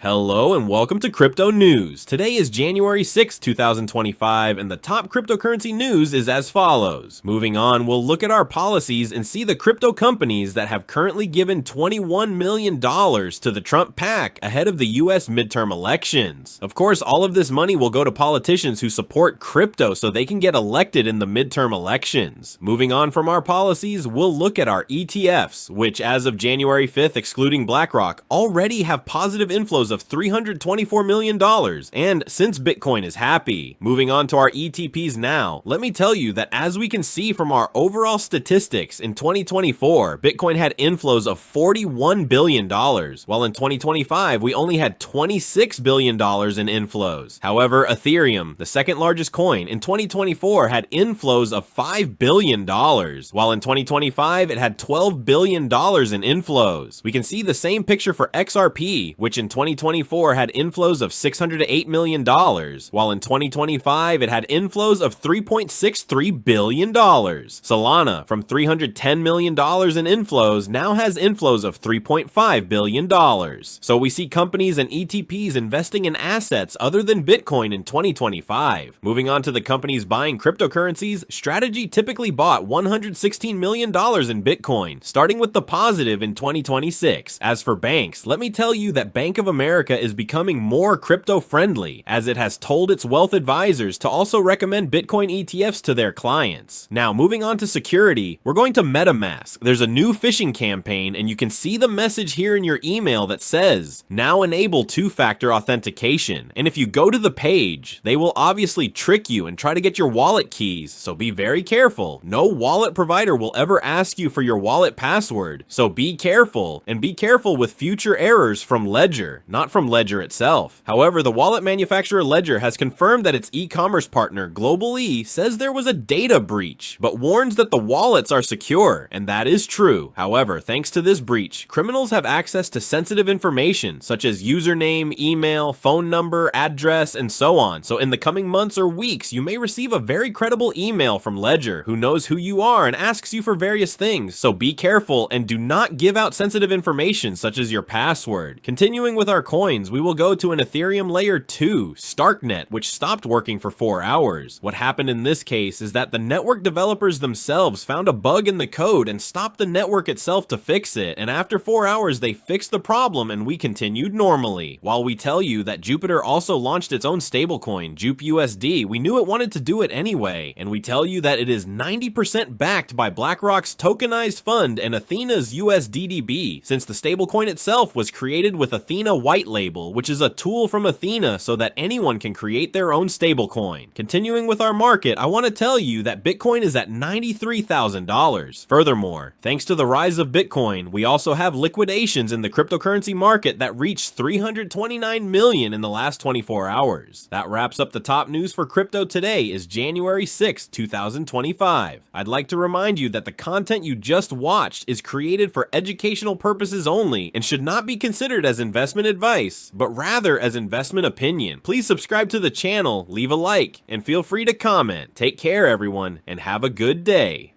Hello and welcome to Crypto News. Today is January 6, 2025, and the top cryptocurrency news is as follows. Moving on, we'll look at our policies and see the crypto companies that have currently given $21 million to the Trump PAC ahead of the US midterm elections. Of course, all of this money will go to politicians who support crypto so they can get elected in the midterm elections. Moving on from our policies, we'll look at our ETFs, which as of January 5th, excluding BlackRock, already have positive inflows of $324 million, and since Bitcoin is happy. Moving on to our ETPs now, let me tell you that as we can see from our overall statistics, in 2024, Bitcoin had inflows of $41 billion, while in 2025, we only had $26 billion in inflows. However, Ethereum, the second largest coin, in 2024 had inflows of $5 billion, while in 2025, it had $12 billion in inflows. We can see the same picture for XRP, which in 2024 had inflows of $608 million, while in 2025 it had inflows of $3.63 billion. Solana, from $310 million in inflows, now has inflows of $3.5 billion. So we see companies and ETPs investing in assets other than Bitcoin in 2025. Moving on to the companies buying cryptocurrencies, Strategy typically bought $116 million in Bitcoin, starting with the positive in 2026. As for banks, let me tell you that Bank of America is becoming more crypto-friendly, as it has told its wealth advisors to also recommend Bitcoin ETFs to their clients. Now, moving on to security, we're going to MetaMask. There's a new phishing campaign, and you can see the message here in your email that says, now enable two-factor authentication. And if you go to the page, they will obviously trick you and try to get your wallet keys, so be very careful. No wallet provider will ever ask you for your wallet password, so be careful, and be careful with future errors from Ledger, not from Ledger itself. However, the wallet manufacturer Ledger has confirmed that its e-commerce partner, Global-e, says there was a data breach, but warns that the wallets are secure, and that is true. However, thanks to this breach, criminals have access to sensitive information, such as username, email, phone number, address, and so on. So in the coming months or weeks, you may receive a very credible email from Ledger, who knows who you are and asks you for various things. So be careful and do not give out sensitive information, such as your password. Continuing with our coins, we will go to an Ethereum layer 2, Starknet, which stopped working for 4 hours. What happened in this case is that the network developers themselves found a bug in the code and stopped the network itself to fix it, and after 4 hours they fixed the problem and we continued normally. While we tell you that Jupiter also launched its own stablecoin, JupUSD, we knew it wanted to do it anyway, and we tell you that it is 90% backed by BlackRock's tokenized fund and Athena's USDDB, since the stablecoin itself was created with Athena White Label, which is a tool from Athena so that anyone can create their own stablecoin. Continuing with our market, I want to tell you that Bitcoin is at $93,000. Furthermore, thanks to the rise of Bitcoin, we also have liquidations in the cryptocurrency market that reached $329 million in the last 24 hours. That wraps up the top news for crypto. Today is January 6, 2025. I'd like to remind you that the content you just watched is created for educational purposes only and should not be considered as investment advice, but rather as investment opinion. Please subscribe to the channel, leave a like, and feel free to comment. Take care, everyone, and have a good day.